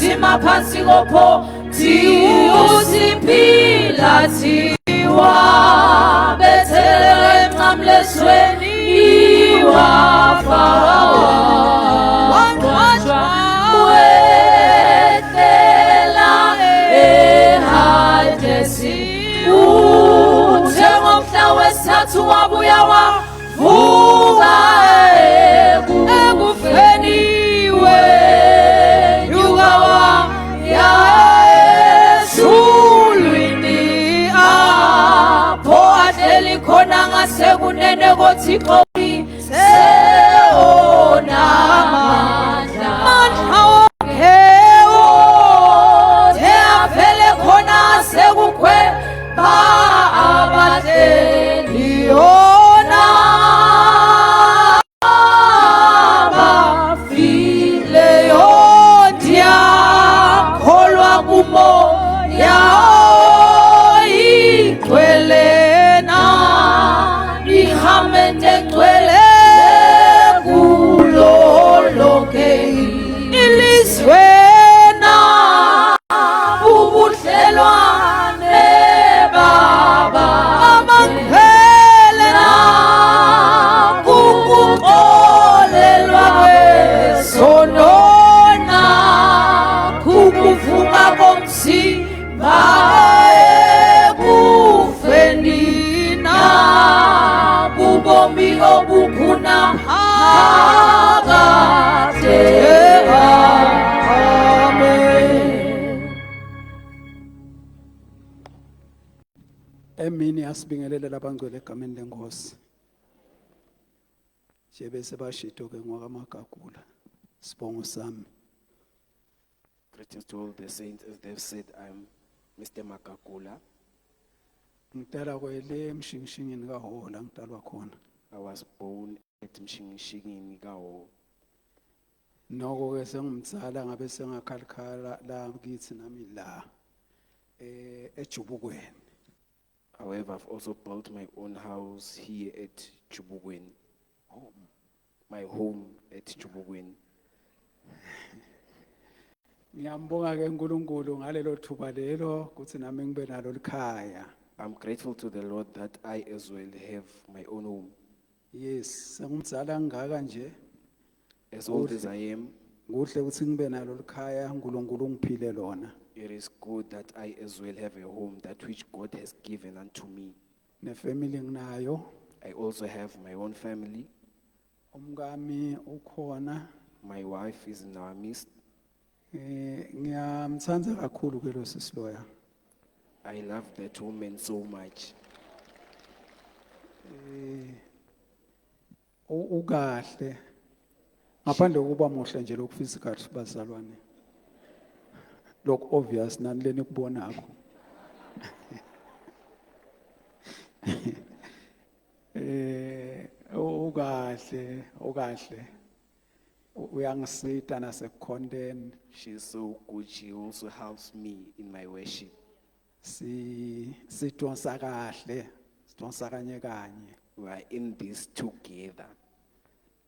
Thima phansi kopho usiphila thiwa bethele emnqamlezweni iwafa wangcwatshwa wehlela eHadesi uthe ngomhla wesithathu wabuya wavuka ekufeni wenyuka waya ezulwini apho ahleli khona ngasekunene koThixo seona amandla wakhe othe avele khona sekukhweba abahleli yona abafileyo ndiyakholwa kumoya oyigcwele ihamende ngcwele kulo lonke ilizwe na ubudlelwane baba abangiphele na kukuxolelwa kwesono na kukuvuka komzimba ekufeni na ubomi obukhuna phakade. Amen. Emini asibingelele labangcwele egameni lenkosi. Jebe sebashito ke ngwakamagagula. Sibongo sami. Greetings to all the saints. As they've said, I'm Mr. Makakula. Ngidala kwele emshingishingini kaHola ngidalwa khona. I was born at Mshingishigi Gao. Noko ke sengumtsala ngabe sengakhalikhala la kithi nami la eJubukweni. However, I've also built my own house here at Chubugwen. My home at Chubugwen. Ngiyambonga ke uNkulunkulu ngalelo thuba lelo kuthi nami ngibe nalo likhaya. I'm grateful to the Lord that I as well have my own home. Yes, sengumtsala ngaka nje. As old as I am, Kuhle ukuthi ngibe nalo likhaya uNkulunkulu ungiphile lona. it is good that I as well have a home, that which God has given unto me. Nefamily nginayo. I also have my own family. Umkami ukhona. My wife is in our midst. Ngiyamthanda kakhulu ke lo sisiloya. I love that woman so much. Ukahle. Ngaphandle kokuba muhle nje lokhu physical bazalwane. Lokho obvious nani leni kubonakho. Ukahle. Uyangisita nasekukhondeni. She's so good. She also helps me in my worship. Sidonsa kahle, sidonsa kanye kanye. We are in this together.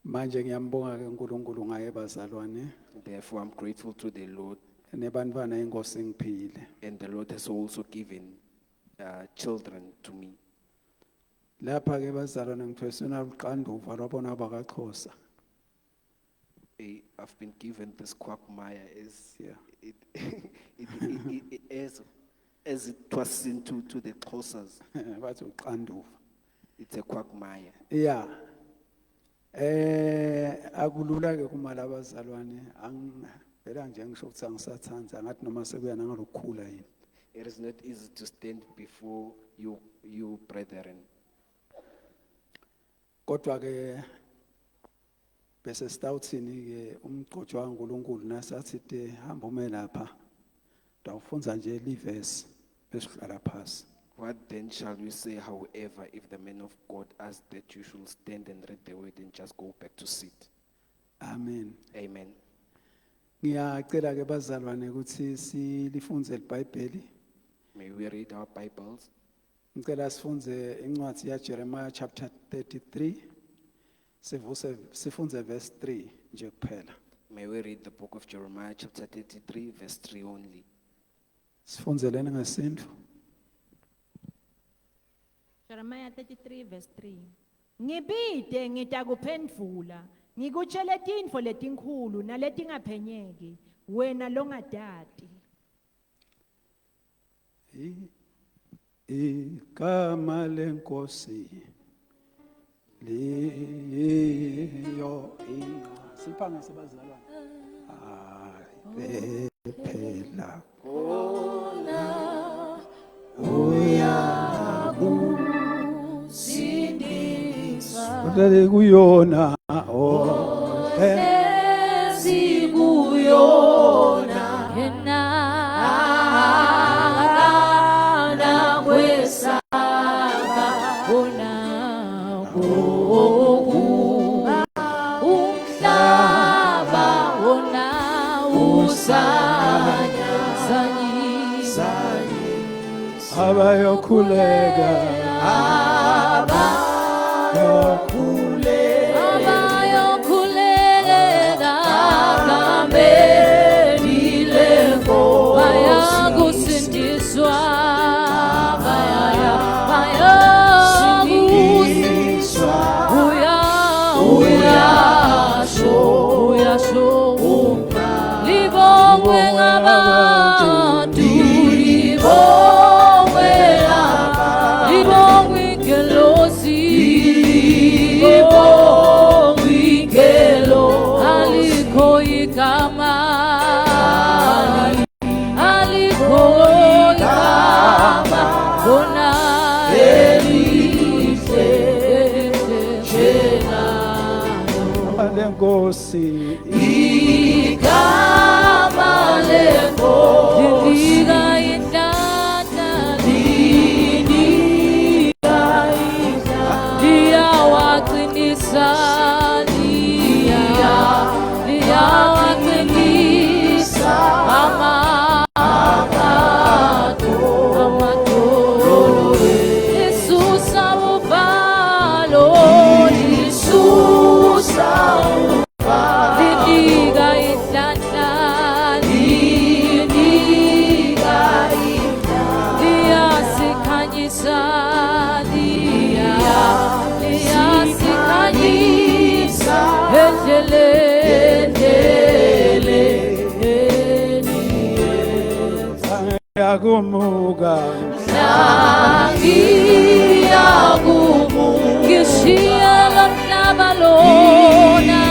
Manje ngiyambonga ke uNkulunkulu ngaye bazalwane. Therefore, I'm grateful to the Lord. Nebantwana inkosi ngiphile. And the Lord has also given children to me. Lapha ke bazalwane ngithwesuna uqanduva lwabona bakaXhosa. I've been given this quagmire as as it was into to the Xhosas. Bathi uqanduva. It's a quagmire. Yeah. Akulula ke kumala abazalwane angivela nje ngisho ukuthi angisathanza ngathi noma sekuya nangalokukhula yini. It is not easy to stand before you brethren. Kodwa ke bese sitawuthini ke umgcotshwa kaNkulunkulu nasathi hamba ume lapha. Dawufunza nje livesi bese uhlala phansi. What then shall we say, however, if the man of God asks that you should stand and read the word and just go back to sit? Amen. Amen. Ngiyacela ke bazalwane ukuthi silifunze iBhayibheli. May we read our Bibles. Ngicela sifunze incwadi yaJeremiah chapter 33. Sifunze verse 3 nje kuphela. May we read the book of Jeremiah chapter 33 verse 3 only. Sifunzeleni ngesintu. Jeremiah 33 verse 3. Ngibide ngitakuphendvula, ngikutshele tintfo letinkhulu naletingaphenyeki, wena longadati. Igama lenkosi liyo siphange sebazalwane hayi phela Udale kuyona Sikuyona na kwesaka bona umhlaba wona usanya abayokhuleka abayokhuleka ngambeni lenkosi bayakusindiswa bayakusindiswa uyasho libongwe ngabantu libongwe ingelosi libongwe ingelo alikho igama bona elihle njena lenkosi igama lenkosi Linika indlana, liyawaqinisa, liyawaqinisa amadolo, lisusa uvalo, linika indlana, liyasikhanyisa, liyasikhanyisa endleleni yakumuka ngishiye lo mhlaba lona,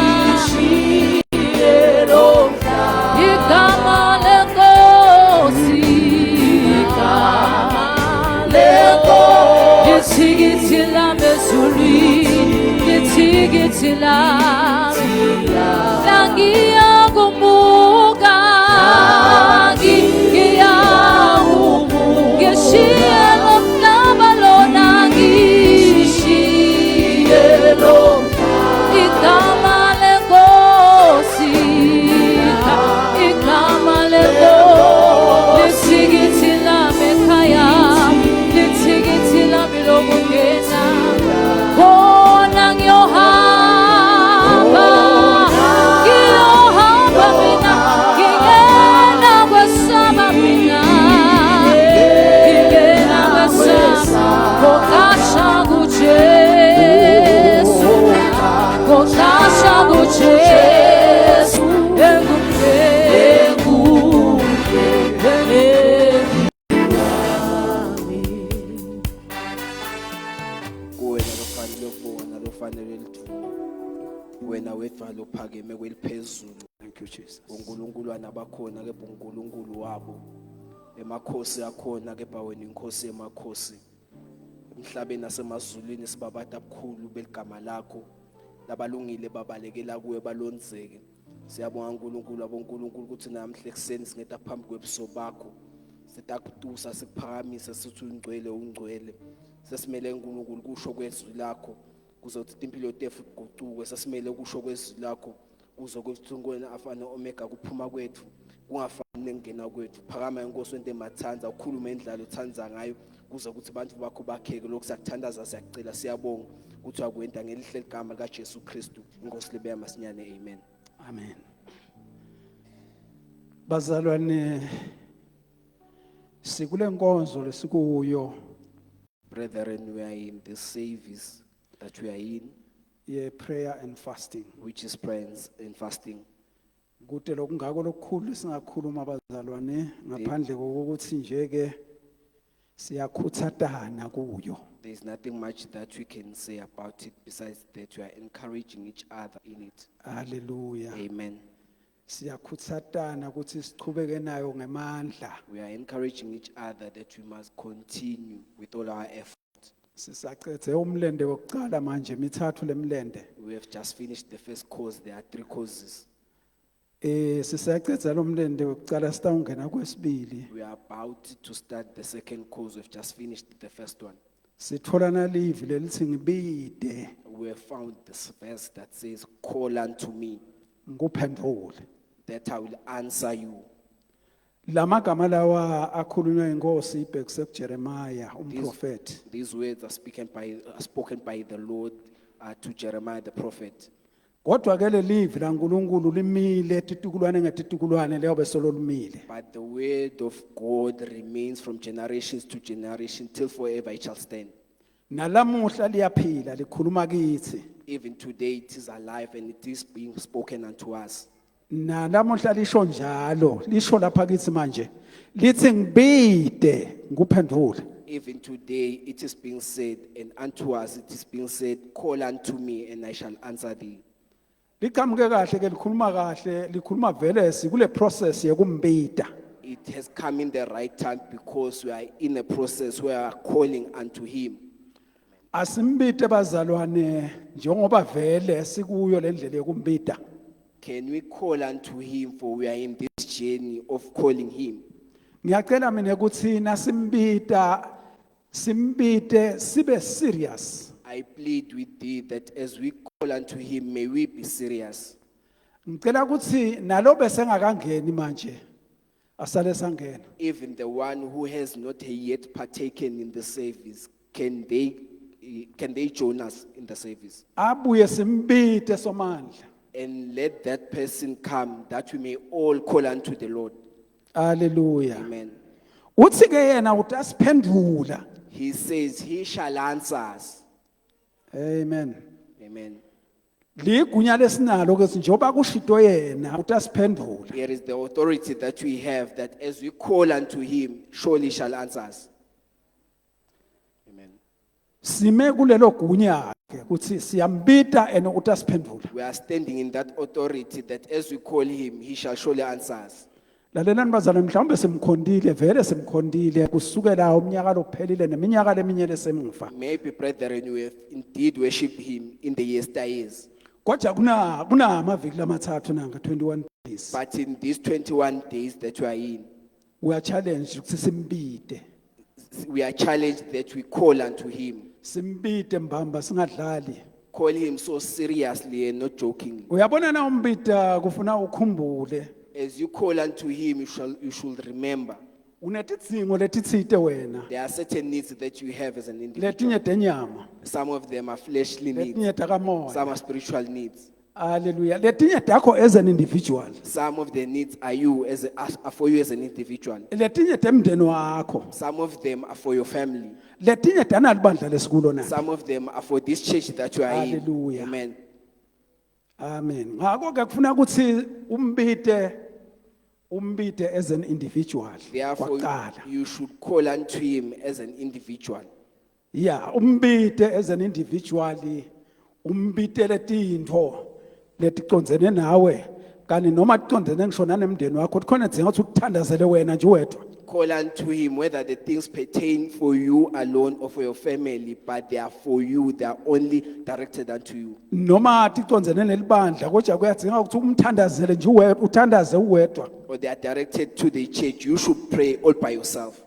igama lenkosi, lithikithi lami ezulwini, lithikithi lami langiyakumuka, ngishiye lo mhlaba lona, igama lenkosi, igama lenkosi, lithikithi lami ekhaya, lithikithi lami lokungena, khona ngiyohamba mina, ngingena kwesaba mina, ngingena kwesaba, kokasha kuJesu, kokasha kuJesu, Kuwena lofanele ukubonga lofanele lithuba. Wena wedwa lophakeme kweliphezulu. Thank you Jesus. uNkulunkulu anabakhona ke uNkulunkulu wabo. Emakhosi akhona ke wena inkosi emakhosi. Emhlabeni nasemazulwini sibabata abukhulu beligama lakho. Labalungile babalekela kuwe balonzeke. Siyabonga uNkulunkulu aboNkulunkulu ukuthi namhle ekseni singeta phambi kwebuso bakho. Sitakutusa sikuphakamisa sithi ungcwele. Sesimele uNkulunkulu kusho kwezwi lakho. Kuzothi impilo yethu iguquke, sesimele kusho kwezwi lakho. Kuzokuthi ngwena afana omega kuphuma kwethu. Kungafani nengena kwethu. Phakama inkosi wente mathanza ukhulume indlalo uthanza ngayo. Kuze ukuthi abantu bakho bakheke lokhu sakuthandaza siyacela siyabonga ukuthi akwenta ngelihle ligama likaJesu Kristu inkosi libe yamasinyane amen. Amen. Bazalwane sikule nkonzo lesikuyo Brethren, we are in this service that we are in, ye prayer and fasting. which is prayers and fasting. Kude lokungako lokukhulu singakhuluma bazalwane ngaphandle kokuthi nje ke siyakhuthatana kuyo. There is nothing much that we can say about it besides that we are encouraging each other in it. Hallelujah. Amen. Siyakhuthatana ukuthi siqhubeke nayo ngemandla. We are encouraging each other that we must continue with all our effort. Sisaqedze umlende wokuqala manje mithathu lemlende. We have just finished the first course. There are 3 courses. Sisaqedza lomlende wokuqala sitawungena kwesibili. We are about to start the second course. We've just finished the first one. Sithola na live lelithi ngibide We have found this verse that says, "Call unto me, nguphendule. that I will answer you." Lamagama lawa akhulunywa inkosi ibhekise kuJeremiah umprofeti. These words are spoken by the Lord to Jeremiah the prophet. Kodwa ke lelive laNkulunkulu limile titukulwane ngetitukulwane leyo besolo lumile. But the word of God remains from generations to generation till forever it shall stand. Nalamuhla liyaphila likhuluma kithi. Even today it is alive and it is being spoken unto us. Nalamuhla lisho njalo, lisho lapha kithi manje. Lithi ngibide nguphendule. Even today it is being said, and unto us it is being said, "Call unto me and I shall answer thee." Liqhamuke kahle ke likhuluma kahle, likhuluma vele sikule process yekumbida. It has come in the right time because we are in a process where we are calling unto him. Asimbide bazalwane njengoba vele sikuyo lendlela yekumbida. Can we call unto him, for we are in this journey of calling him? Ngiyacela mina ukuthi nasimbida simbide sibe serious. I plead with thee that as we call unto him, may we be serious. Ngicela ukuthi nalo bese ngakangeni manje asale sangena. Even the one who has not yet partaken in the service, can they join us in the service? Abuye simbide somandla. And let that person come, that we may all call unto the Lord. Hallelujah. Amen. Uthi ke yena utasiphendula. He says, he shall answer us. Amen. Amen. Ligunya lesinalo ke njengoba kushito yena utasiphendula. Here is the authority that we have, that as we call unto him, surely he shall answer us. Amen. Sime kulelo gunya ke ukuthi siyambida ene utasiphendula. We are standing in that authority that as we call him, he shall surely answer us. Lalelani bazalwane mhlawumbe simkhondile vele simkhondile kusukela umnyaka lophelile neminyaka leminye lesemuva. Maybe, brethren, we have indeed worshipped him in the yesteryears. Kodwa kuna amaviki lamathathu nanga 21 days. But in these 21 days that we are in, We are challenged ukuthi simbide. we are challenged that we call unto him. Simbide mbamba singadlali. Call him so seriously and not jokingly. Uyabona na umbida kufuna ukhumbule. As you call unto him, you should remember Unetidzingo letitsite wena. there are certain needs that you have as an individual. Letinye tenyama, Some of them are fleshly needs, letinye takamoya. some are spiritual needs. Hallelujah. Letinye takho as an individual. Some of the needs are for you as an individual. Letinye temndeni wakho. Some of them are for your family. Letinye tana libandla lesikulo na. Some of them are for this church that you are Hallelujah. in. Amen. Amen. Ngakho ke kufuna ukuthi umbide as an individual. Therefore, Kwaqala. you should call unto him as an individual. Yeah, umbide as an individual. Umbide letintho leticondzene nawe. Kani noma ticondzene ngisho nanemndeni wakho khona idzinga ukuthi ukuthandazele wena nje wedwa. Call unto him whether the things pertain for you alone or for your family, but they are for you, they are only directed unto you. Noma ticondzene nelibandla kodwa kuyadzinga ukuthi umthandazele nje wedwa, uthandaze uwedwa. Or they are directed to the church. You should pray all by yourself.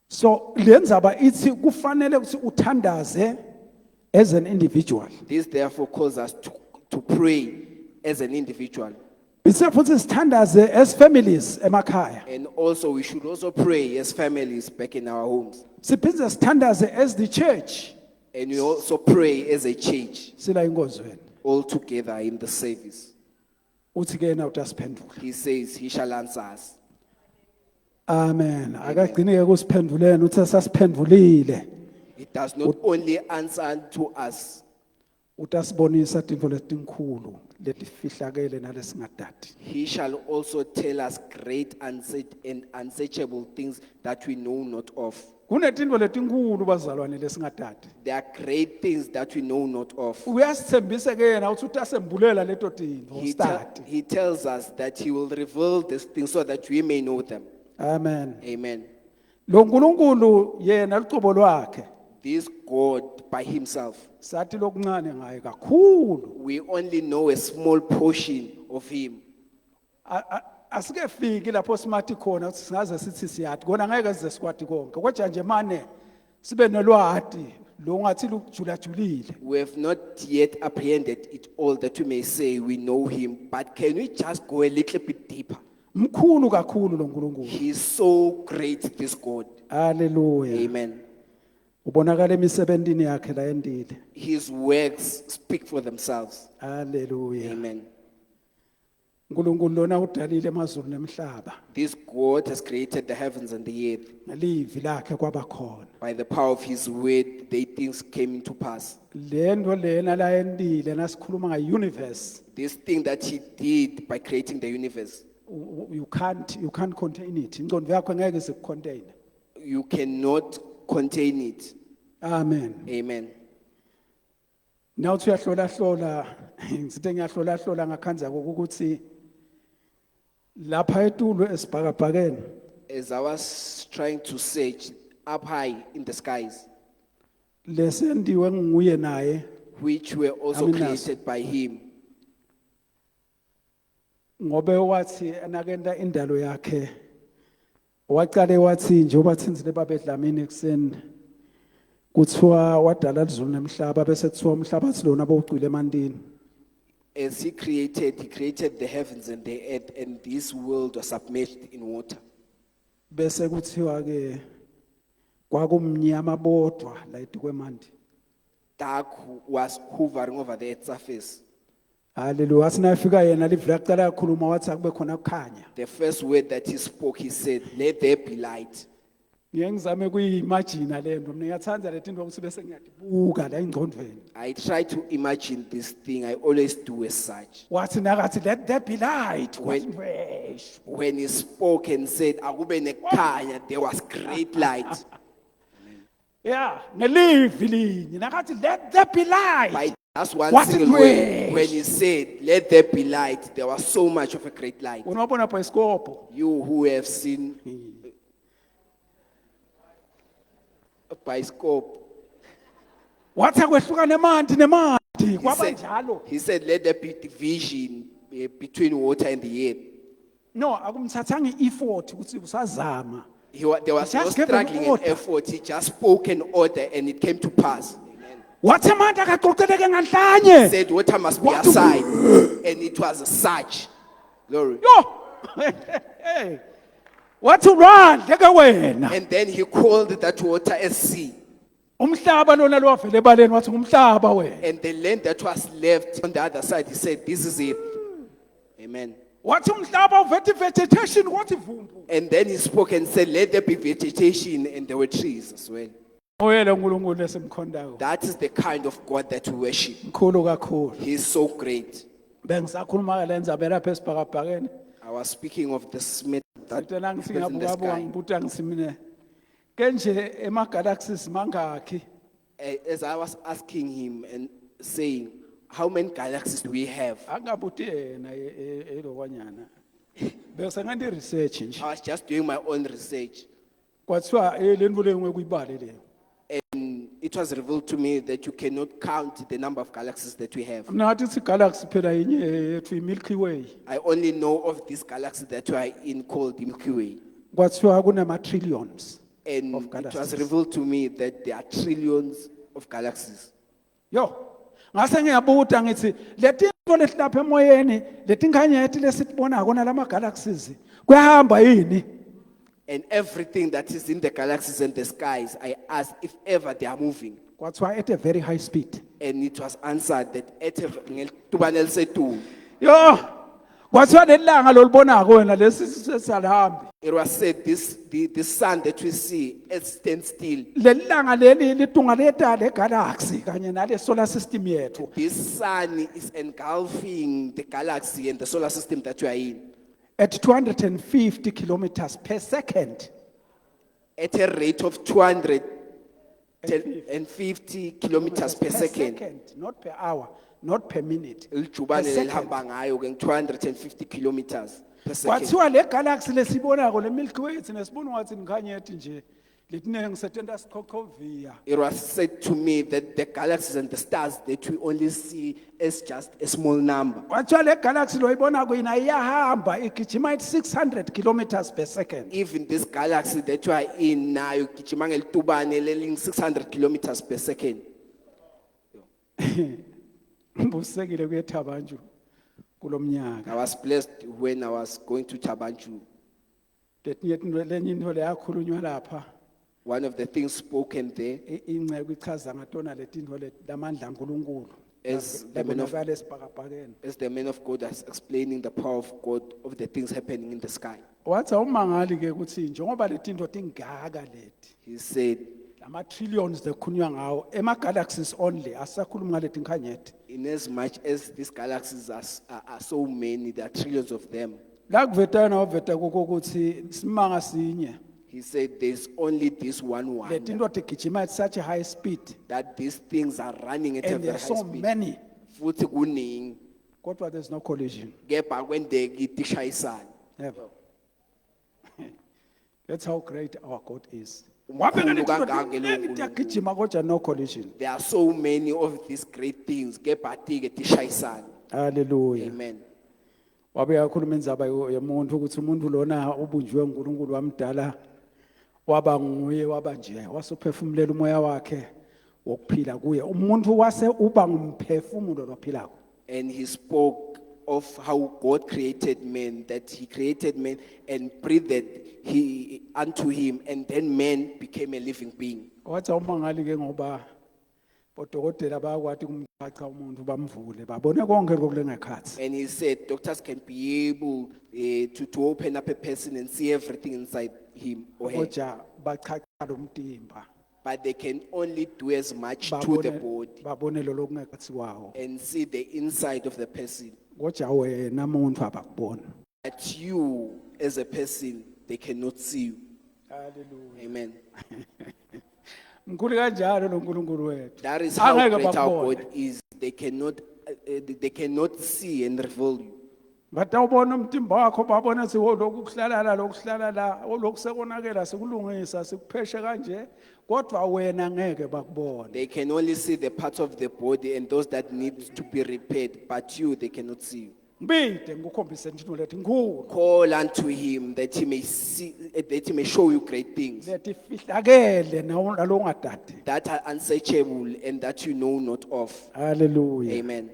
So lenzaba ithi kufanele ukuthi uthandaze as an individual. This therefore calls us to pray as an individual. Bese futhi sithandaze as families emakhaya. And also we should also pray as families back in our homes. Siphinde sithandaze as the church. And we also pray as a church Sila inkozweni. all together in the service. uthi ke yena utasiphendula. He says he shall answer us. Amen. Akagcini ke kusiphenduleni uthi sasiphendulile. It does not only answer to us, Utasibonisa tinto letinkulu letifihlakele nalesingadadi. he shall also tell us great and unsearchable things that we know not of. Kunetinto letinkulu bazalwane lesingadadi. There are great things that we know not of. Uyasithembisa ke yena uthi utasembulela leto tinto start. He tells us that he will reveal these things so that we may know them. Amen. Amen. Lo nkulunkulu yena licobo lwakhe This God by himself, sathi lokuncane ngaye kakhulu. we only know a small portion of him. Asike fiki lapho simathi khona ukuthi singaze sithi siyathi kona ngeke size sikwati konke kodwa nje mane sibe nelwati lo ngathi lukujula julile. We have not yet apprehended it all that we may say we know him, but can we just go a little bit deeper? Mkhulu kakhulu lo nkulunkulu. He is so great, this God. Hallelujah. Amen. Ubonakala emisebentini yakhe la endile. His works speak for themselves. Hallelujah. Amen. Unkulunkulu lona udalile emazulu nemhlaba. This God has created the heavens and the earth. Ngelivi lakhe kwabakhona. By the power of his word, the things came into pass. Lento lena la endile nasikhuluma nga-universe. This thing that he did by creating the universe, You can't contain it. Ingqondo yakho ngeke zikucontain. you cannot contain it. Amen. Amen. Now uthi uyahlola ngisithe ngiyahlola ngakhanza ukuthi lapha etulo esibhakabhakeni As I was trying to search up high in the skies, lesendiwe nguye naye which were also Amen. created by him, ngobe wathi anakenda indalo yakhe waqale wathi njengoba thinzile babedlamini ekseni kuthiwa wadala izulu nemhlaba bese kuthiwa umhlaba athi lona bowugcwele emantini. as he created the heavens and the earth, and this world was submerged in water. Bese kuthiwa ke kwakumnyama bodwa la etikwemanti. Dark was hovering over the earth's surface. Hallelujah. Asinafika yena livula kuqala yakhuluma wathi akube khona kukhanya. The first word that he spoke, he said, "Let there be light." Ngiyengizame kuyiimagine lento mina ngiyathanda letinto ukuthi bese ngiyadibuka la engqondweni. I try to imagine this thing. I always do as such. Wathi nakathi let there be light. When he spoke and said, "Akube nekhanya," there was great light. Yeah, ngelivi linye nakathi let there be light. By just one What single a word, grace. when he said, "Let there be light," there was so much of a great light. Unobona bioskopo. You who have seen a bioscope, Wathi akwehlukane emanti nemanti kwaba njalo. he said, "Let there be division between water and the earth." No, akumthathanga i-effort ukuthi usazama. There was no Just give an struggling and order. effort. He just spoke an order and it came to pass. Wathi amanti akaqoqeleke He nganhlanye. said, "Water must be What? aside." And it was such. Glory. Yo. Hey. Wathi ulwandle ke wena. And then he called that water a sea. Umhlaba lona lowavela ebaleni wathi ngumhlaba wena. And the land that was left on the other side, he said, "This is it." Amen. Wathi umhlaba uvethe vegetation wathi vumbu. And then he spoke and said, "Let there be vegetation," and there were trees as well. Oyela uNkulunkulu lesimkhondayo. That is the kind of God that we worship. Mkhulu kakhulu. He is so great. Bengisakhuluma ke lenza belapha esibhakabhakeni. I was speaking of the smith that Ngitela was in the ngisingabuka sky. ngibuta ngisimine. Kenje emagalaxies mangaki? As I was asking him and saying, "How many galaxies do we have?" Angabuti yena elokwanyana. Bese ngendi research nje. I was just doing my own research. Kwathiwa lento lengwe kuyibale le. And it was revealed to me that you cannot count the number of galaxies that we have. Mina ngathi galaxy phela yinye yethu iMilky Way. I only know of this galaxy that we are in called the Milky Way. Kwathiwa kunama trillions. And Of it was galaxies. revealed to me that there are trillions of galaxies. Yo. Ngase ngiyabuta ngithi letinto lesilapha emoyeni letinkhanyeti lesitibona kona lama galaxies kuyahamba yini? And everything that is in the galaxies and the skies, I asked if ever they are moving. Kwathiwa at a very high speed. And it was answered that at a Yo. kwathiwa lelanga lolibonako wena lesi sesalihambi It was said, the sun that we see, it stands still. lelanga leli litunga leta le galaxy kanye nale solar system yethu This sun is engulfing the galaxy and the solar system that we are in at 250 kilometers per second. at a rate of 250 kilometers per second. Not per hour, not per minute. Ilijubane Per second. lelihamba ngayo ke 250 kilometers per second. Kwathiwa le galaxy lesibonako le Milky Way nesibona ngathi ngikhanyeti nje litinenge setenda Skokhovia. It was said to me that the galaxies and the stars that we only see is just a small number. Kwathiwa le galaxy loyibonako ina iyahamba igijima at 600 kilometers per second. Even this galaxy that we are in now, igijima ngelitubane leling 600 kilometers per second. Mbusekile kuyethabanju kulomnyaka. I was blessed when I was going to Chabanchu. Lenye into leyakhulunywa lapha One of the things spoken there inceke ichaza ngatona letinto lamandla kaNkuluNkulu. As the man of- Labonakala esibhakabhakeni. as the man of God is explaining the power of God of the things happening in the sky. Wathi awumangali ke ukuthi njengoba letinto tingaka leti He said, lama trillions lekhunywa ngawo ema galaxies only asakhuluma ngale tinkhanyeti. in as much as these galaxies are so many, there are trillions of them. La kuveta na uveta ukuthi simanga sinye He said there's only this one wonder, letinto tigijima at such a high speed that these things are running at a and very there are high so speed. many Futhi kuningi, kodwa there's no collision. kepha kwendeki tishayisana. Never. That's how great our God is. Umkhulu kangaka lo nkulunkulu. Tiyagijima kodwa no collision. There are so many of these great things, kepha tike tishayisana. Hallelujah. Amen. Wabe yakhuluma indzaba yomuntu ukuthi umuntu lona ubunjiwe uNkulunkulu wamdala waba nguye waba nje wasuphefumulela umoya wakhe wokuphila kuye umuntu wase uba ngumphefumulo lophilako. And he spoke of how God created man, that he created man and breathed unto him, and then man became a living being. Wathi awumangali ke ngoba bodokotela bayakwazi kumchacha umuntu bamvule babone konke kokulengekhathi. And he said doctors can be able to open up a person and see everything inside him or her, Kodwa bachacha lomtimba but they can only do as much to the body babone lo lokungekhathi kwawo. and see the inside of the person. Kodwa wena muntu abakubona. But you as a person, they cannot see you. Hallelujah. Amen. Mkhulu kanjalo lo nkulunkulu wethu. That is how Angeke great our bakubone. God is. They cannot see and reveal you. Batawubona umtimba wakho babona ukuthi lokhu kuhlala la lokhu sekonakela sikulungisa sikupheshe kanje kodwa wena ngeke bakubone. They can only see the parts of the body and those that need to be repaired, but you, they cannot see you. Ngibide ngikukhombise into lethi ngikhulu Call unto him that he may see, that he may show you great things lethi fihlakele nalo ngadadi. that are unsearchable and that you know not of. Hallelujah. Amen.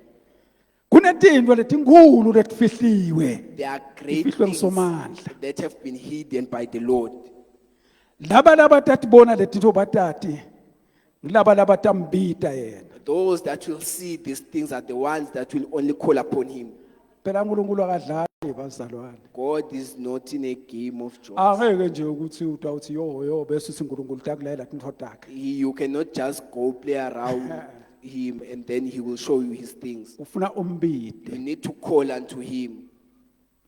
Kunetinto letinkulu letfihliwe. There are great Ifihlwe things nguSomandla. that have been hidden by the Lord. Laba labatati bona letinto batati. Ngilaba labatambita yena. Those that will see these things are the ones that will only call upon him. Phela uNkulunkulu akadlali bazalwane. God is not in a game of jokes. Angeke nje ukuthi uthi yo bese uNkulunkulu takulayela tinto takhe. You cannot just go play around him and then he will show you his things. Ufuna umbide. You need to call unto him.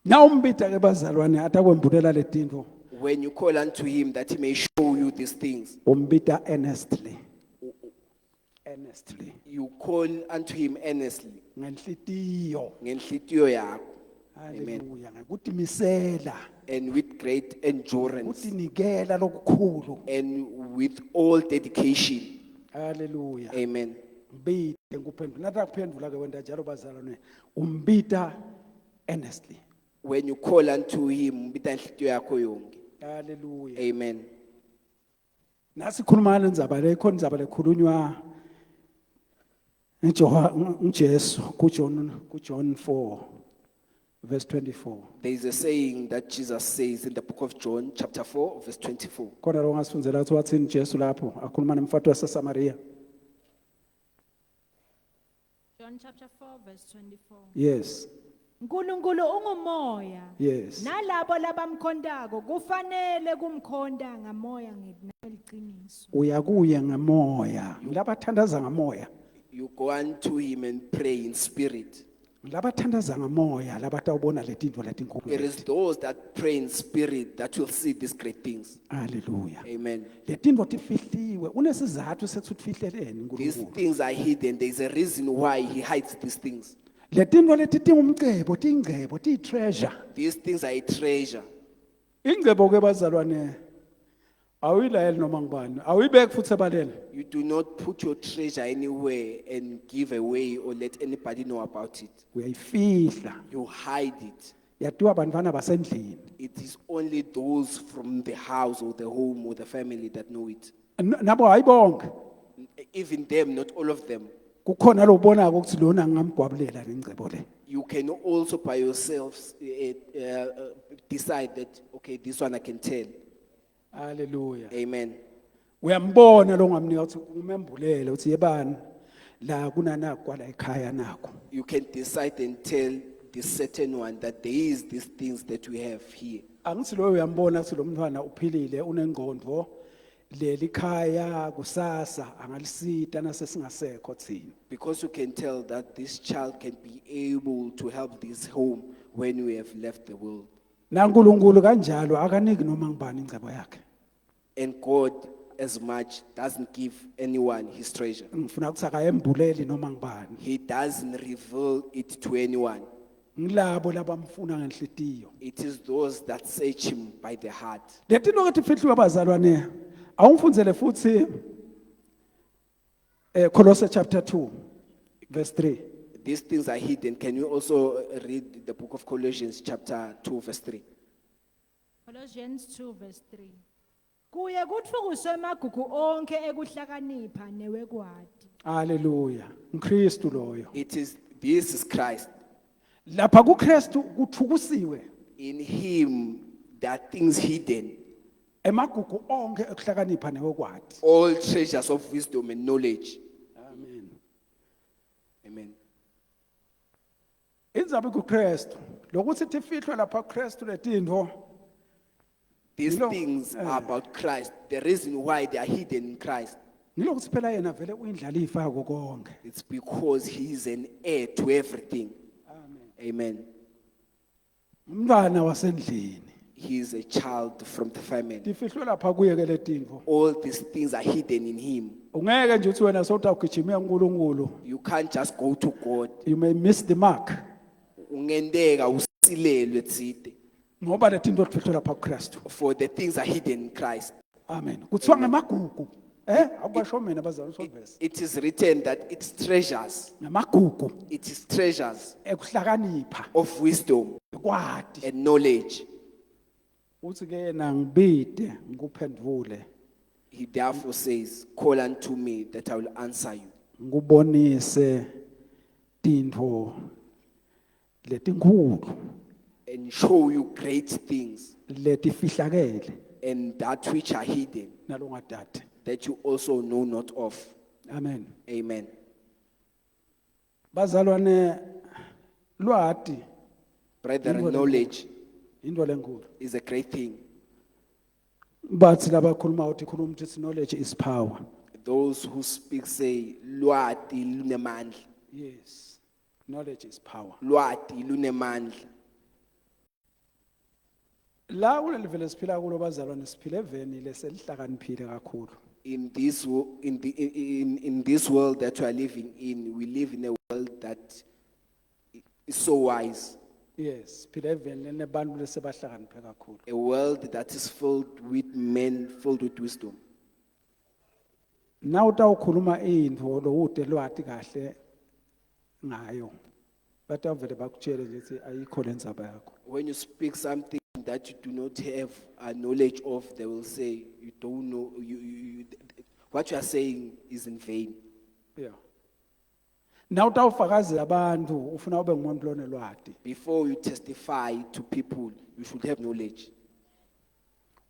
Na umbida ke bazalwane atakwembulela letinto. When you call unto him that he may show you these things, Umbida earnestly. Earnestly. you call unto him earnestly. Ngenhlitiyo. Ngenhlitiyo yakho. Amen. Hallelujah. Ngikutimisela. And with great endurance Utinikela lokukhulu. and with all dedication. Hallelujah. Amen. Umbide ngikuphendula. Nathi akuphendula ke wena njalo bazalwane. Umbida earnestly. When you call unto him, mbita inhlitiyo yakho yonke. Hallelujah. Amen. Nasikhuluma nenzaba le khona inzaba lekhulunywa uJesu kuJohn 4 verse 24. There is a saying that Jesus says in the book of John, chapter 4, verse 24. Khona lo ngasifundzela ukuthi wathini Jesu lapho akhuluma nomfati waseSamaria. John chapter 4, verse 24. Yes. uNkulunkulu ungumoya. Yes. Nalabo labamkhondako kufanele kumkhonda ngamoya ngeliciniso. Uya kuye ngamoya. Labathandaza ngamoya. You go unto him and pray in spirit. Labathandaza ngamoya labatawubona letinto letinkulu. It is those that pray in spirit that will see these great things. Hallelujah. Amen. Letinto tifihliwe unesizathu sethu tifihleleni These uNkulunkulu. things are hidden. There is a reason why he hides these things. Letinto leti tingumcebo, tingcebo, treasure. These things are a treasure. Ingcebo ke bazalwane awuyilayeli noma ngubani. Awuyibeki futhi ebaleni. You do not put your treasure anywhere and give away or let anybody know about it. Uyayifihla. You hide it. Yatiwa bantwana basendlini. It is only those from the house or the home or the family that know it. Nabo hayibonke. Even them, not all of them. Kukhona lobonaka ukuthi lona ngamgwabulela lengcebo le. You can also by yourselves decide that, okay, this one I can tell. Hallelujah. Amen. Uyambona lo ngamnika ukuthi umembulele uthi yebani la kunanakwa la ekhaya nakho. You can decide and tell this certain one that there is these things that we have here. Angithi lo uyambona ukuthi lo mntwana uphilile unengqondo leli khaya kusasa angalisita nasesingasekho thina. Because you can tell that this child can be able to help this home when we have left the world. NaNkulunkulu kanjalo akaniki noma ngibani ingcebo yakhe. And God as much doesn't give anyone his treasure. Ngifuna ukuthi akayembuleli noma ngibani. He doesn't reveal it to anyone. Ngilabo labamfuna ngenhlitiyo. It is those that search him by the heart. Letinto ke tifihliwe bazalwane awungifundzele futhi Colossians chapter 2 verse 3. These things are hidden. Can you also read the book of Colossians chapter 2 verse 3? Colossians 2 verse 3. Kuye kuthukuswe amagugu onke ekuhlakanipha newekwadi. Hallelujah. uKristu loyo. This is Christ. Lapha kuKristu kuthukusiwe. In him there are things hidden. Emagugu onke ekuhlakanipha newekwadi. All treasures of wisdom and knowledge. Amen. Amen. Inzabe kuKristu. Lokuthi tifihlwe lapha kuKristu letinto. These things are about Christ. The reason why they are hidden in Christ. Ngilokuthi phela yena vele uyindlalifa yako konke. It's because he is an heir to everything. Amen. Umntwana wasendlini. He is a child from the family. Tifihlwe lapha kuye ke letinto. All these things are hidden in him. Ungeke nje uthi wena sowuthi ugijima kuNkulunkulu. You can't just go to God. You may miss the mark. Ungendeka usilelwe tsite. Ngoba letinto tifihlwe lapha kuKristu. For the things are hidden in Christ. Amen. Kuthiwa ngamagugu. Akubasho mina bazalwane solvese. It is written that it's treasures. Ngamagugu It is treasures ekuhlakanipha of wisdom kwadi. and knowledge. Uthi ke yena ngibide ngikuphendvule. He therefore says, call unto me that I will answer you. Ngubonise tinto letinkulu And show you great things letifihlakele and that which are hidden nalongadade. that you also know not of. Amen. Amen. Bazalwane lwati Brethren, knowledge into lenkulu. is a great thing. Bathi labakhuluma uthi khuluma ukuthi knowledge is power. Those who speak say, Lwati lunemandla. Yes. Knowledge is power. Lwati lunemandla. La kuleli vele siphila kulo bazalwane siphile eveni leselihlakaniphile kakhulu. In this world that we are living in, we live in a world that is so wise. Yes, siphile eveni lenebantu lesebahlakaniphe kakhulu. A world that is filled with men, filled with wisdom. Na utawukhuluma into lo ude lwati kahle ngayo. Batavele bakutshele nje ayikho lenzaba yakho. When you speak something that you do not have a knowledge of, they will say, you don't know, what you are saying is in vain. Yeah. Na utawufakazela abantu ufuna ube ngumuntu lonelwati. Before you testify to people, you should have knowledge.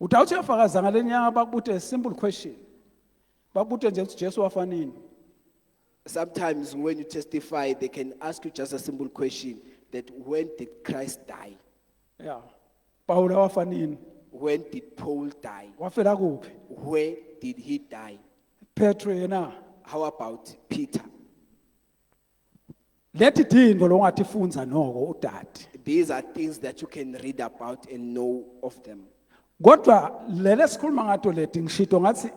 Utawuthi uyafakaza ngalenyanga bakubute a simple question. Bakubute nje ukuthi Jesu wafanini. Sometimes when you testify, they can ask you just a simple question. that when did Christ die? Yeah. Paul wafa nini? When did Paul die? Wafela kuphi? Where did he die? Petro yena. How about Peter? Lethi tindvo longatifundza noko udade. These are things that you can read about and know of them. Kodwa lele sikhuluma ngato leti ngishito ngathi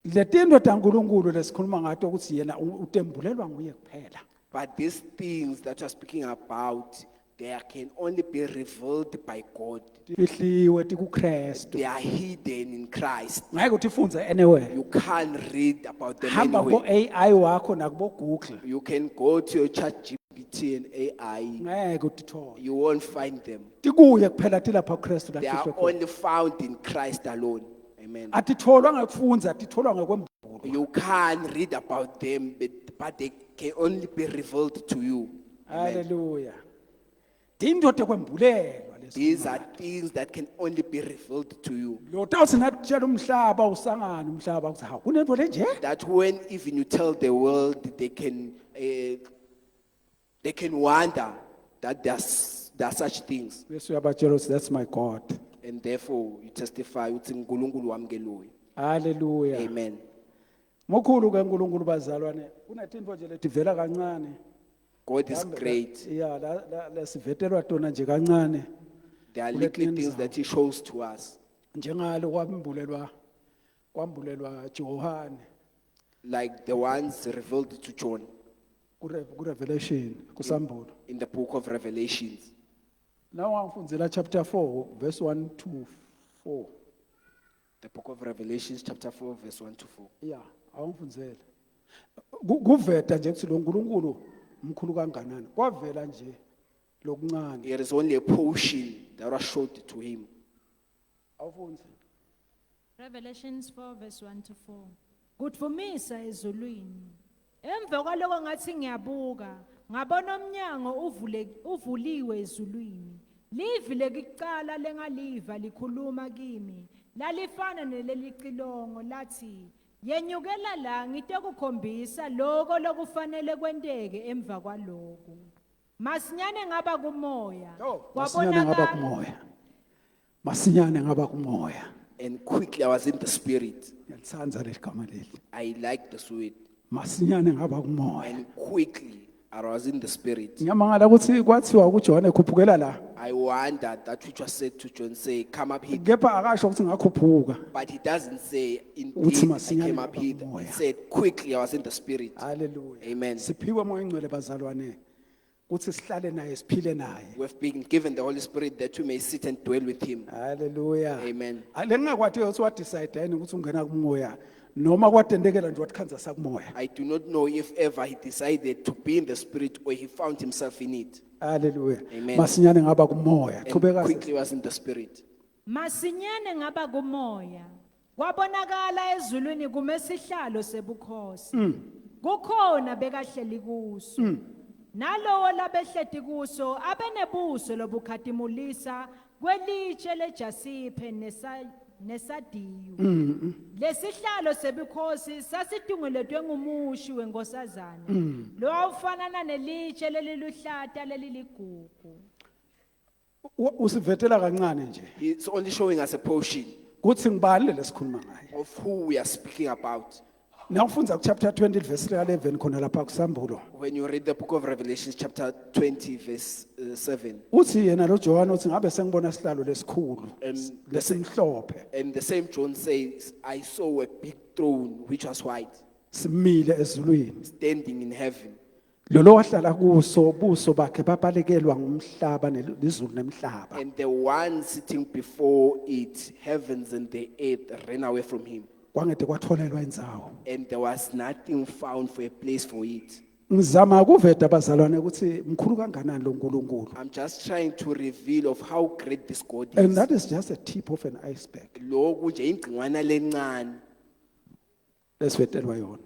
letinto taNkulunkulu lesikhuluma ngato ukuthi yena utembulelwa nguye kuphela. But these things that you're speaking about, they can only be revealed by God. Fihliwe tikuKristu. They are hidden in Christ. Ngeke utifunze anywhere. You can't read about them Hamba ko anywhere. AI wakho nakubo Google. You can go to your ChatGPT and AI. Ngeke utithole. You won't find them. Tikuye kuphela tilapha kuKristu They are lafihlwe khona. only found in Christ alone. Amen. Atitholwa ngekufunza, atitholwa ngekwembulo. You can't read about them, but they can only be revealed to you. Amen. Hallelujah. Tinto tekwembulelwa lesi. These are things that can only be revealed to you. Lo tawuthi nathi kutshela umhlaba usangana umhlaba ukuthi ha kunento lenje. That when even you tell the world, they can wonder that there are such things. Bese uyabatshela ukuthi that's my God. And therefore, you testify, uthi uNkulunkulu wami ke loyo. Hallelujah. Amen. Mokhulu kaNkulunkulu bazalwane, kunetinto nje letivela kancane. God is great. Yeah, lesivetelwa tona nje kancane. There are little things that He shows to us. Njengalo kwambulelwa Johane Like the ones revealed to John kuRevelation kusambulo. in the book of Revelations. Now wangifundzela chapter 4 verse 1 to 4. The book of Revelations chapter 4 verse 1 to 4. Yeah, awungifundzela. Kuveta nje ukuthi lo nkulunkulu mkhulu kanganani. Kwavela nje lokuncane. There is only a portion that was showed to him. Awufunze. Revelations 4 verse 1 to 4. Kuthumisa ezulwini. Emva kwaloko ngathi ngiyabuka, ngabona umnyango uvuliwe ezulwini. Livi lekicala lengaliva likhuluma kimi. Lalifana neleliqilongo lathi, yenyukela la ngitokukhombisa lokho lokufanele kwenteke emva kwaloko. Masinyane ngaba kumoya. Masinyane ngaba kumoya. Masinyane ngaba kumoya. And quickly I was in the spirit. Ngiyalithanda leligama leli. I like the sweet. Masinyane ngaba kumoya. And quickly I was in the spirit. Ngiyamangala ukuthi kwathiwa kuJohane khuphukela la. I wondered that which was said to John, say, come up here. Kepha akasho ukuthi ngakhuphuka. But he doesn't say, Uthi indeed, I masinyane came up ngaba here. kumoya. He said, quickly I was in the spirit. Hallelujah. Amen. Siphiwe moya ingcwele bazalwane. Kuthi sihlale naye siphile naye. We've been given the Holy Spirit that we may sit and dwell with him. Hallelujah. Amen. Lengakwati ukuthi wa decide yini ukuthi ungena kumoya noma kwatendekela nje wathikhanza sakumoya. I do not know if ever he decided to be in the spirit or he found himself in it. Hallelujah. Amen. Masinyane ngaba kumoya. And Qhubeka. quickly was in the spirit. Masinyane ngaba kumoya. Kwabonakala ezulwini kumesihlalo sebukhosi. Kukhona bekahleli kuso. Nalowo labehleti kuso abenebuso lobukhadimulisa kwelitshe lejasiphe nesadiyu. Lesihlalo sebukhosi sasitungulethwe ngumushi wenkosazana. Lo awufanana nelitshe leliluhlata leliligugu. Usivetela kancane nje. It's only showing us a portion Kuthi ngibani lesikhuluma ngaye. of who we are speaking about. Nawufunza chapter 20 verse 11 khona lapha kusambulo. When you read the book of Revelation chapter 20 verse 7. Uthi yena lo Johane uthi ngabe sengibona isihlalo lesikhulu And lesimhlophe And the same John says, I saw a big throne which was white, simile ezulwini. standing in heaven. Lolo wahlala kuso buso bakhe babalekelwa ngumhlaba nelizulu nemhlaba. And the one sitting before it, heavens and the earth ran away from him. Kwangede kwatholelwa indzawo. And there was nothing found for a place for it. Ngizama ukuveda abazalwane ukuthi mkhulu kanganani lo nkulunkulu. I'm just trying to reveal of how great this God And is. that is just a tip of an iceberg. Lokhu nje ingcingwana lencane, Lesivetelwa yona.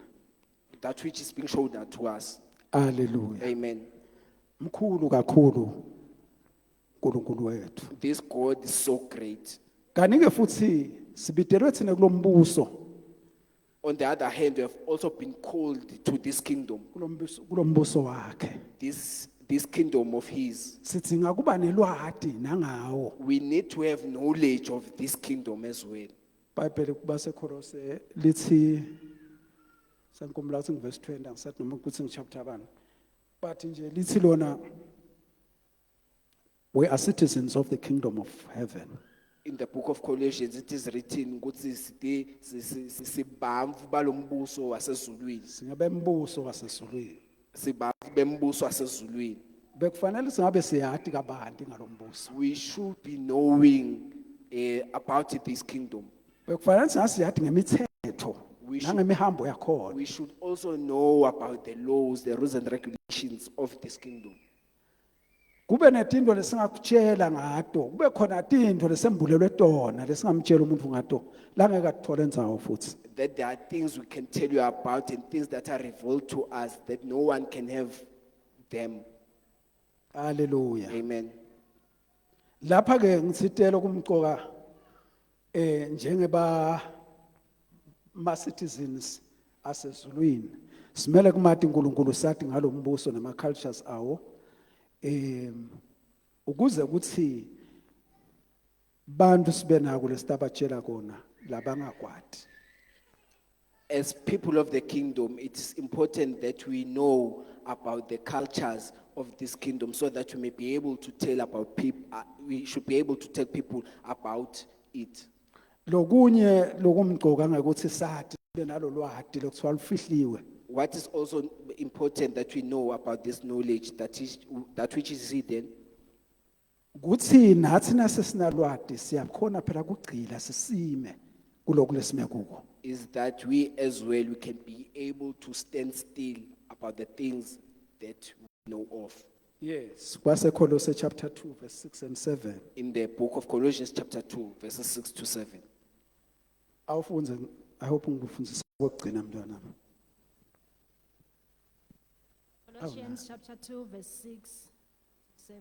that which is being shown out to us. Hallelujah. Amen. Mkhulu kakhulu uNkulunkulu wethu. This God is so great. Kanike futhi sibitelwe thina kulombuso. On the other hand, we have also been called to this kingdom. Kulombuso wakhe. This this kingdom of his, sidinga kuba nelwati nangawo. we need to have knowledge of this kingdom as well. Bible kubase Kolose lithi sankumbula ukuthi verse 20 angisathi noma ukuthi chapter 1. But nje lithi lona we are citizens of the kingdom of heaven. In the book of Colossians, it is written, ukuthi sibamvu balombuso wasezulwini. Singabembuso wasezulwini. Sibamvu bembuso wasezulwini. Bekufanele singabe siyazi kabanti ngalombuso. We should be knowing about this kingdom. Bekufanele singaziyazi ngemithetho nangemihambo yakhona. We should also know about the laws, the rules and regulations of this kingdom. Kube netinto lesingakutshela ngato, kube khona tinto lesembulelwe tona lesingamtshela umuntu ngato, la ngeke athole indzawo futhi. That there are things we can tell you about and things that are revealed to us that no one can have them. Hallelujah. Amen. Lapha ke ngitsitela kumqoka njengeba ma citizens asezulwini. Simele kumathi uNkulunkulu sathi ngalombuso nama cultures awo. Ukuze ukuthi bantu sibe nako lesitabachela kona labangakwati. As people of the kingdom, it is important that we know about the cultures of this kingdom so that we may be able to tell about people, we should be able to tell people about it. Lokunye lokumgcoka ngekuthi sathi benalo lwati lokuthiwa lufihliwe. What is also important that we know about this knowledge that which is hidden, Kuthi nathi nasesinalwati siyakhona phela kugcila sisime kuloko lesime kuko. is that we as well, we can be able to stand still about the things that we know of. Yes. Kwase Kolose chapter 2 verse 6 and 7. In the book of Colossians chapter 2, verses 6 to 7. Awufunze, I hope ungifundisa kokugcina mntwana. Colossians chapter 2 verse 6 7.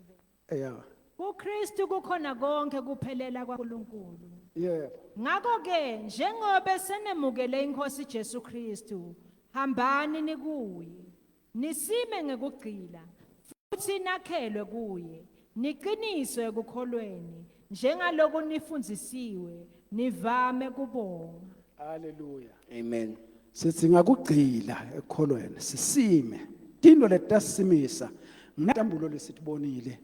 Yeah. KuKristu kukhona konke kuphelela kwaNkulunkulu. Yeah. Ngakho ke njengoba senemukele inkosi Jesu Kristu, hambani nikuye. Nisime ngekugcila futhi nakhelwe kuye. Niqiniswe ekukholweni njengaloku nifundzisiwe, nivame kubonga. Hallelujah. Amen. Sidinga kugcila ekholweni sisime. Into letasimisa ngitambulo lesitibonile.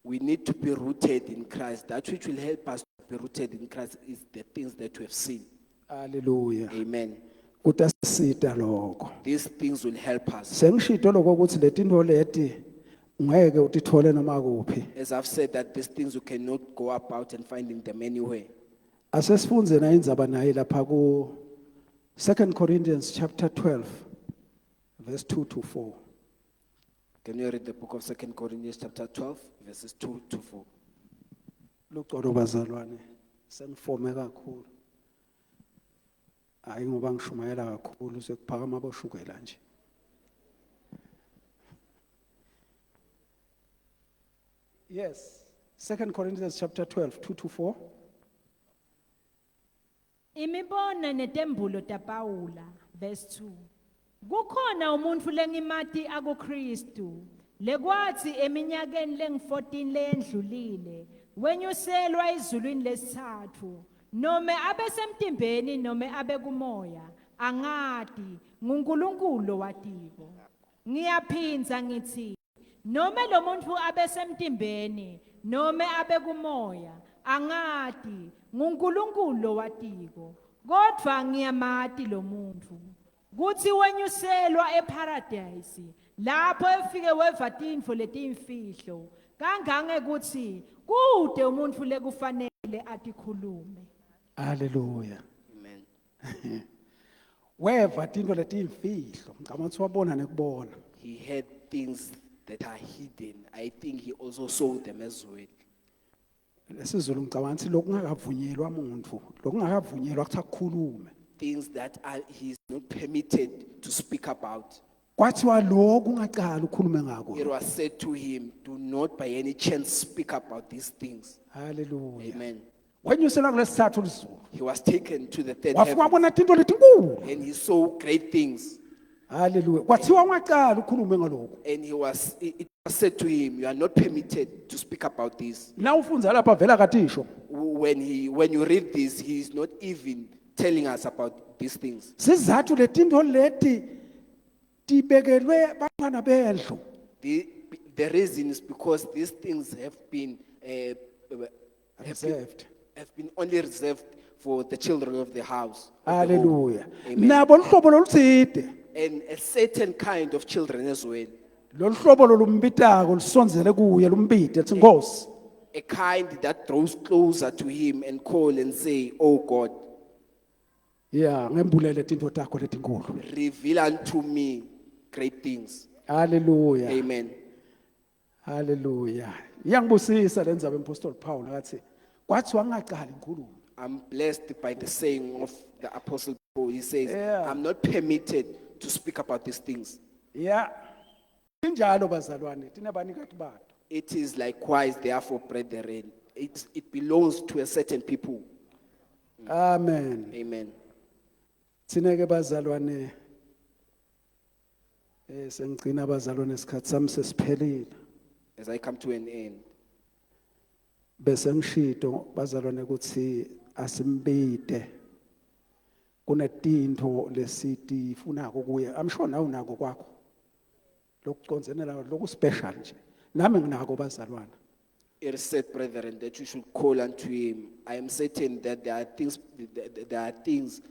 We need to be rooted in Christ. That which will help us to be rooted in Christ is the things that we have seen. Hallelujah. Amen. Kutasita lokho. These things will help us. Sengishito lokho ukuthi letinto leti ungeke utithole noma kuphi. As I've said, that these things you cannot go about and finding them anywhere. Asesifunze na indzaba naye lapha ku 2 Corinthians chapter 12 verse 2 to 4. Can you read the book of 2 Corinthians chapter 12, verses 2 to 4? Lucolo bazalwane sengifome kakhulu. Hayi ngoba ngishumayela kakhulu sekuphakama aboshukela nje. Yes, 2 Corinthians chapter 12 2 to 4. Imibono netembulo taPaula verse 2. Kukhona umuntu lengimati akuKristu lekwathi eminyakeni lengi14 leyendlulile wenyuselwa izulwini lesithathu nome abesemtimbeni nome abekumoya angadi nguNkulunkulu watiko. Ngiyaphinza ngithi nome lo muntu abesemtimbeni nome abekumoya angadi nguNkulunkulu watiko. Kodwa ngiyamati lo muntu kuthi wenyuselwa eparadise lapho efike weva tintfo letimfihlo kangange kuthi kude umuntu lekufanele atikhulume. Hallelujah. Amen. Weva tinto letimfihlo ngicabanga wabona nekubona. He had things that are hidden. I think he also saw them as well. Lesizulu ngicabanga ukuthi lokungakavunyelwa umuntu lokungakavunyelwa ukuthi akukhulume. Things that he is not permitted to speak about. Kwathiwa lokhu ungaqala ukukhulume ngako. It was said to him, do not by any chance speak about these things. Hallelujah. Amen. Wenyuselwa kulesithathu lizulu. He was taken to the third Wafika heaven wabona tinto letinkulu. and he saw great things. Hallelujah. Kwathiwa ungaqala ukukhulume ngalokho. And it said to him, you are not permitted to speak about this. Na ufunza lapha vela katisho. When you read this, he is not even telling us about these things. Sizathu letinto leti tibekelwe bantwana bendlu. The reason is because these things have been Reserved. have been only reserved for the children of the house. of the home. Hallelujah. Amen. Nabo luhlobo lolutsite. And a certain kind of children as well. Loluhlobo lolumbitako lusonzele kuye lumbite lithi Nkosi. A kind that draws closer to him and call and say, oh God, Yeah, ngembulele tinto takho letinkulu. reveal unto me great things. Hallelujah. Amen. Hallelujah. Iyangibusisa lenza beMpostoli Paul ngathi kwathi wangaqali inkulumo. I'm blessed by the saying of the Apostle Paul. He says, Yeah. I'm not permitted to speak about these things. Yeah. Injalo bazalwane tinabanikati bato. It is likewise, therefore, brethren. It belongs to a certain people. Amen. Amen. Sineke bazalwane sengcina bazalwane isikhathi sami sesiphelile. As I come to an end, Bese ngishido bazalwane ukuthi asimbide. Kunetinto lesitifuna kuye. I'm sure nawe unako kwakho. Lokuconzenela lokhu special nje. Nami nginako bazalwane. it is said, brethren, that you should call unto him. I am certain that there are things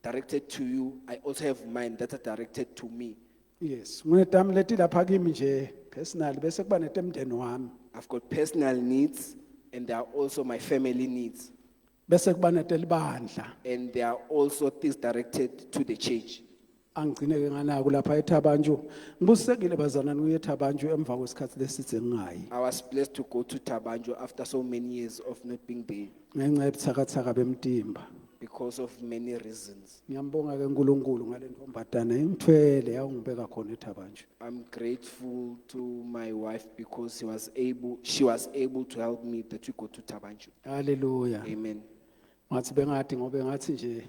directed to you. I also have mine that are directed to me. Yes, nginetami leti lapha kimi nje personal bese kuba netemndeni wami. I've got personal needs, and there are also my family needs. Bese kuba netelibandla. And there are also things directed to the church. Angigcine ke nganako lapha eThabanju. Ngibusekile bazalwane kuye eThabanju emva kwesikhathi lesithe ngingayi. I was blessed to go to Tabanjo after so many years of not being there Ngenxa yebuthakathaka bemtimba. because of many reasons. Ngiyambonga ke uNkulunkulu ngale ntombatana engithwele yawungibeka khona eThabanju. I'm grateful to my wife because she was able to help me that we go to Tabanjo. Hallelujah. Amen. Ngathi bengathi ngobe ngathi nje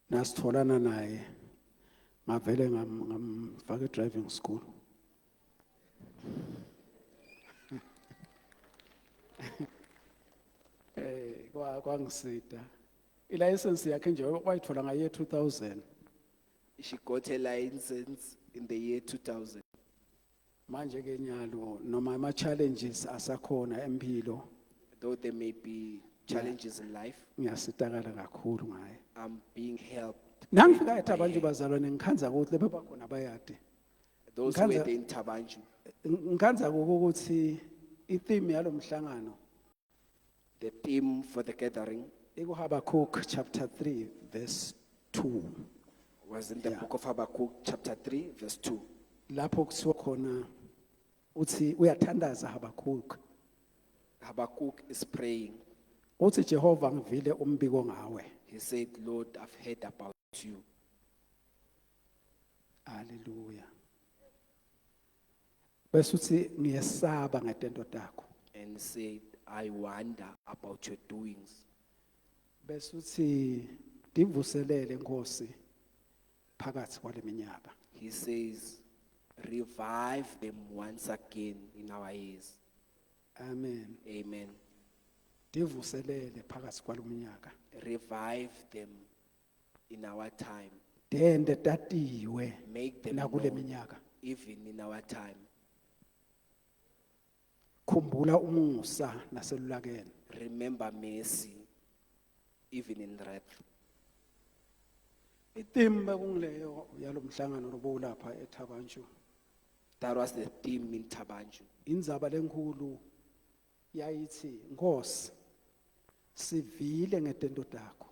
nasitholana naye ngavele ngamfaka driving school. Kwangisida. Ilicense yakhe nje wayithola ngaye 2000. She got a license in the year 2000. Manje ke nyalo noma ama challenges asakhona empilo Though there may be challenges in life, ngiyasitakala kakhulu ngaye. I'm being helped. Nangifika eThabanju bazalwane ngikhanza ukuthi bebakhona bayade. Those who were there in Tabanjo, Ngikhanza ukuthi itheme yalomhlangano the theme for the gathering ekuHabakuk chapter 3 verse 2. was in the book of Habakkuk, chapter 3, verse 2. Lapho kusiwa khona uthi uyathandaza Habakuk. Habakkuk is praying. Uthi Jehova ngivile umbiko ngawe. He said, Lord, I've heard about you. Hallelujah. Bese uthi ngiyesaba ngetento takho. And said, I wonder about your doings. Bese uthi divuselele Nkosi phakathi kwale minyaka. He says, revive them once again in our years. Amen. Amen. Divuselele phakathi kwale minyaka. Revive them in our time. Dende tatiwe Make them nakule known, minyaka. even in our time. Khumbula umusa naselulakeni. Remember mercy, even in wrath. Ithimba kungileyo yalomhlangano lobulapha eThabanju. That was the theme in Tabanjo. Indzaba lenkulu yayithi Nkosi sivile ngetento takho.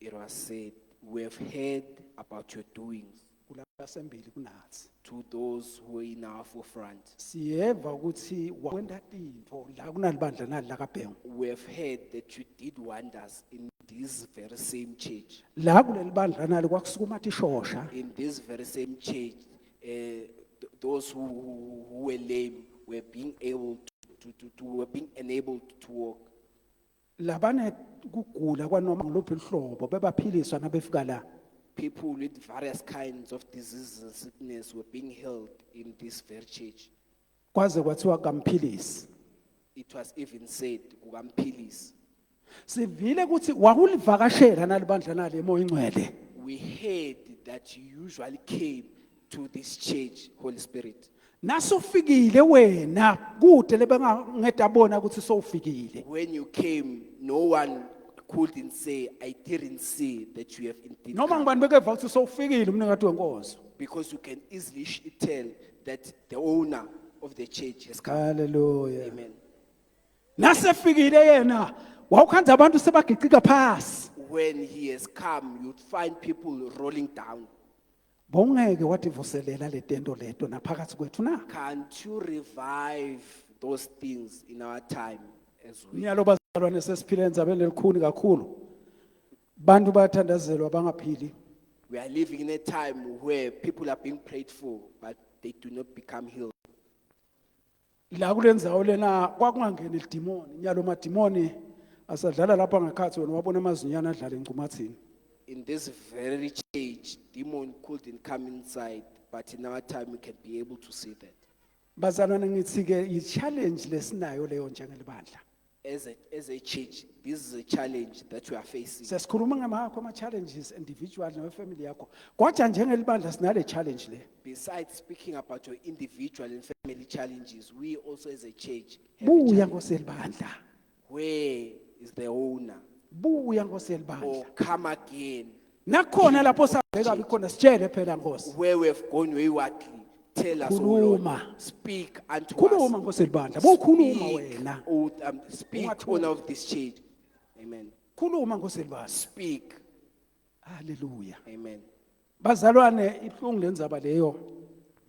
It was said, we have heard about your doings. Kulaba sembili kunathi. To those who are in our forefront, Siyeva ukuthi wenda tinto la kunalibandla nali kaBhengu. we have heard that you did wonders in this very same church. La kuleli bandla nali kwakusukuma ishosha. In this very same church, those who were lame were being able were being enabled to walk. Labane kugula kwanoma ngilophi ihlobo bebaphiliswa nabefika la people with various kinds of diseases and sickness were being held in this very church. kwaze kwathiwa kamphilisi. It was even said, "Kukamphilisi." Sivile ukuthi wakulivakashela nalibandla nale moya ingcwele. We heard that you usually came to this church, Holy Spirit. Nasufikile wena kude lebengangedabona ukuthi sowufikile. When you came, no one couldn't say, "I didn't see that you have indeed Noma come." ngibani bekeva ukuthi sowufikile umnikazi wenkosi. Because you can easily tell that the owner of the church has come. Hallelujah. Amen. Nasefikile yena wawukhanza abantu sebagicika phasi. When he has come, you'd find people rolling down. Bongeke wadivuselela le tento leto naphakathi kwethu na. Can't you revive those things in our time as well? Nyalo bazalwane sesiphile endzabeni elikhulu kakhulu. Bantu bayathandazelwa bangaphili. We are living in a time where people are being prayed for, but they do not become healed. La kulenzawo lena kwakungangeni idemoni. Nyalo mademoni asadlala lapha ngekhathi wena wabona amazinyana adlala encumathini. In this very church, demon couldn't come inside, but in our time we can be able to see that. Bazalwane ngithi ke i-challenge lesinayo leyo njengelibandla. As a church, this is a challenge that we are facing. Sesikhuluma ngamakho ama-challenges individual nefamily yakho. Kodwa njengelibandla sinale challenge le. Besides speaking about your individual and family challenges, we also as a church have a Buya challenge. ngoselibandla. Where is the owner? Buya ngoselibandla. Or come again, Nakhona lapho sabheka bikhona sitshele phela Nkosi. where we have gone waywardly. Tell us, O Khuluma. Lord, speak unto Khuluma us. ngoselibandla. Bokhuluma Speak, wena. speak, Ungathuki. owner of this church. Amen. Khuluma ngoselibandla. Speak. Hallelujah. Amen. Bazalwane ibhlungu lenzaba leyo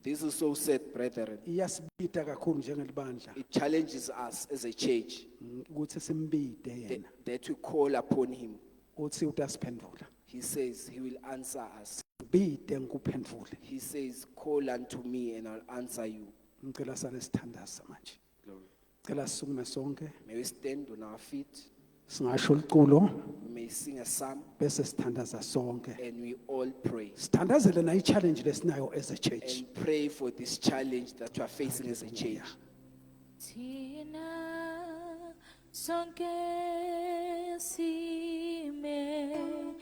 This is so sad, brethren. iyasibita kakhulu njengelibandla It challenges us as a church ukuthi simbide yena. that we call upon him. Uthi utasiphendula. He says he will answer us. Bide ngikuphendule. He says, "Call unto me and I'll answer you." Ngicela sale sithandaza manje. Glory. Cela sisukume sonke May we stand on our feet. singasho liculo We may sing a psalm bese sithandaza sonke. and we all pray. Sithandazele na i-challenge lesinayo as a church. And pray for this challenge that we are facing as a church. Tina sonke sime